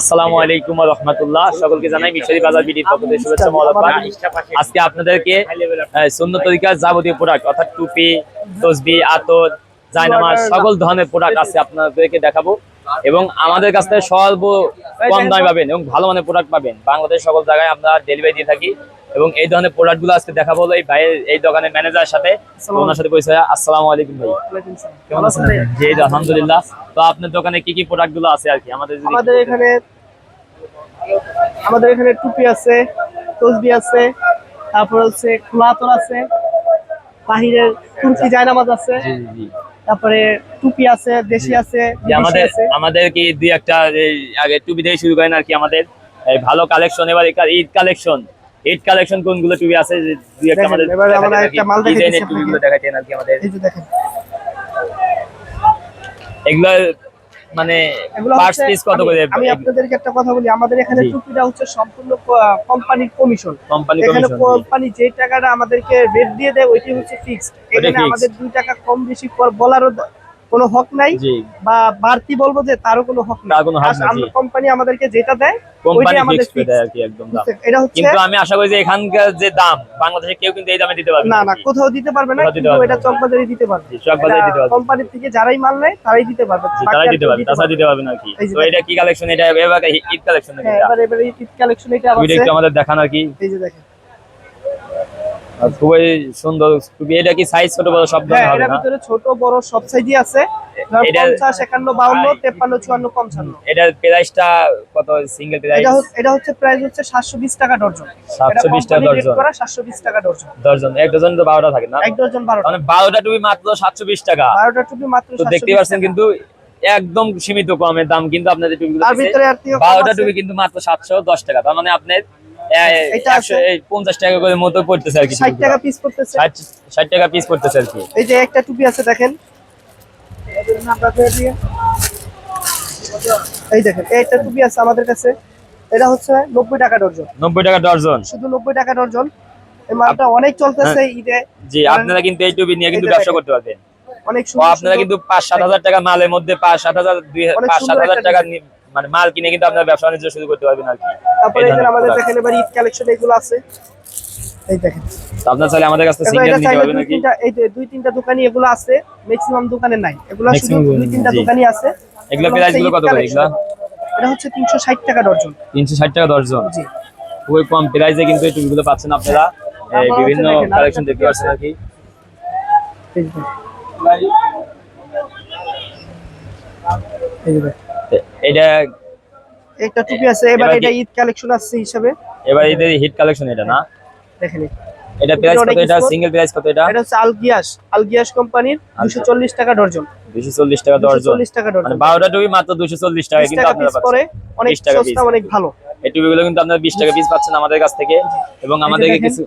আসসালামু আলাইকুম ওয়া রাহমাতুল্লাহ। সকলকে জানাই মিশরি বাজার বিডির পক্ষ থেকে শুভেচ্ছা মোবারকবাদ। আজকে আপনাদেরকে সুন্নত তরিকার যাবতীয় প্রোডাক্ট অর্থাৎ টুপি, তসবিহ, আতর, জায়নামাজ সকল ধরনের প্রোডাক্ট আছে আপনাদেরকে দেখাবো এবং আমাদের কাছ থেকে স্বল্প কম দামে পাবেন এবং ভালো মানের প্রোডাক্ট পাবেন। বাংলাদেশের সকল জায়গায় আমরা ডেলিভারি দিয়ে থাকি এবং এই ধরনের প্রোডাক্টগুলো আজকে দেখাবো হলো এই ভাইয়ের এই দোকানের ম্যানেজারের সাথে। ওনার সাথে পরিচয়। আসসালামু আলাইকুম ভাই, কেমন আছেন? জি আলহামদুলিল্লাহ। তো আপনার দোকানে কি কি প্রোডাক্ট গুলো আছে আর কি আমাদের এখানে টুপি আছে, তসবিহ আছে, তারপর হচ্ছে খোলা আতর আছে, বাহিরের তুর্কি জায়নামাজ আছে, জি জি। তারপরে টুপি আছে, দেশি আছে, যে আমাদের কি দুই একটা আগে টুপি দিয়ে শুরু করেন আর কি। আমাদের এই ভালো কালেকশন, এবার ঈদ কালেকশন কোনগুলো টুপি আছে দুই একটা আমাদের এবার আমরা একটা মাল দেখাচ্ছি টুপিগুলো দেখাচ্ছেন আর কি আমাদের। এই যে দেখেন, এগুলো মানে পার্স পিস কত করে? আমি আপনাদেরকে একটা কথা বলি, আমাদের এখানে টুপিটা হচ্ছে সম্পূর্ণ কোম্পানির কমিশন। এখানে কোম্পানি যে টাকাটা আমাদেরকে রেট দিয়ে দেয় ওইটাই হচ্ছে ফিক্সড। এখানে আমাদের 2 টাকা কম বেশি বলারও কোনো হক নাই, বা বাড়তি বলবো যে তারও কোনো হক নাই। আমরা কোম্পানি আমাদেরকে যেটা দেয় ওইটাই আমাদের ফিক্স দেয় আর কি, একদম দাম। এটা হচ্ছে, কিন্তু আমি আশা করি যে এখানকার যে দাম বাংলাদেশে কেউ কিন্তু এই দামে দিতে পারবে না। না, কোথাও দিতে পারবে না, কিন্তু এটা চকবাজারে দিতে পারবে। চকবাজারে দিতে পারবে, কোম্পানি থেকে যারাই মাল নেয় তারাই দিতে পারবে, তারাই দিতে পারবে, তাছাড়া দিতে পারবে না কি। তো এটা কি কালেকশন? এটা এবার ঈদ কালেকশন নাকি? হ্যাঁ, এবার ঈদ কালেকশন এটা আছে। একটু আমাদের দেখান আর কি। এই যে দেখেন, খুবই সুন্দর টুপি। এটা কি সাইজ ছোট বড় সব ধরনের হবে না? এর না, ভিতরে ছোট বড় সব সাইজই আছে। 50, 51, 52, 53, 54, 55। এটার প্রাইসটা কত? সিঙ্গেল প্রাইস এটা হচ্ছে প্রাইস হচ্ছে 720 টাকা ডজন। 720 টাকা ডজন। 720 টাকা ডজন। ডজন, এক ডজন তো 12টা থাকে না? এক ডজন 12টা, মানে 12টা টুপি মাত্র 720 টাকা। 12টা টুপি মাত্র 720 টাকা। তো দেখতে পাচ্ছেন কিন্তু একদম সীমিত কমের দাম কিন্তু আপনাদের টুপিগুলো। তার ভিতরে আর 12টা টুপি কিন্তু মাত্র 710 টাকা। তার মানে আপনার 50 টাকা করে মতো পড়তেছে আর কি। 60 টাকা পিস পড়তেছে, 60 টাকা পিস পড়তেছে আর কি। এই যে একটা টুপি আছে দেখেন, এই দেখেন একটা টুপি আছে আমাদের কাছে। এটা হচ্ছে 90 টাকা ডজন। 90 টাকা ডজন, শুধু 90 টাকা ডজন। এই মালটা অনেক চলতেছে ঈদে। জি, আপনারা কিন্তু এই টুপি নিয়ে কিন্তু ব্যবসা করতে পারবেন অনেক সুন্দর। আপনারা কিন্তু 5-7 হাজার টাকা মালের মধ্যে 5-7 হাজার টাকা মানে মাল কিনে কিন্তু আপনারা ব্যবসা বাণিজ্য শুরু করতে পারবেন আর কি। তারপরে এখানে আমাদের দেখেন এবার ঈদ কালেকশন এগুলো আছে, এই দেখেন। তো আপনারা চাইলে আমাদের কাছে সিঙ্গেল নিতে পারবেন নাকি? এই যে 2-3টা দোকানই এগুলো আছে, ম্যাক্সিমাম দোকানে নাই। এগুলো শুধু 2-3টা দোকানই আছে। এগুলো প্রাইস গুলো কত করে? এগুলো এটা হচ্ছে 360 টাকা ডজন। 360 টাকা ডজন। জি, খুবই কম প্রাইসে কিন্তু এই টুপিগুলো পাচ্ছেন আপনারা। এই বিভিন্ন কালেকশন দেখতে পাচ্ছেন আর কি। এটা একটা টুপি আছে, এবার এটা ঈদ কালেকশন আছে হিসাবে। এবার ঈদের হিট কালেকশন এটা না? দেখেন এটা প্রাইস কত? এটা সিঙ্গেল প্রাইস কত? এটা হচ্ছে আলগিয়াস কোম্পানির 240 টাকা ডজন। 240 টাকা ডজন, মানে 12টা টুপি মাত্র 240 টাকা কিন্তু আপনারা পাচ্ছেন। অনেক সস্তা, অনেক ভালো। এই টুপিগুলো কিন্তু আপনারা 20 টাকা পিস পাচ্ছেন আমাদের কাছ থেকে এবং আমাদেরকে কিছু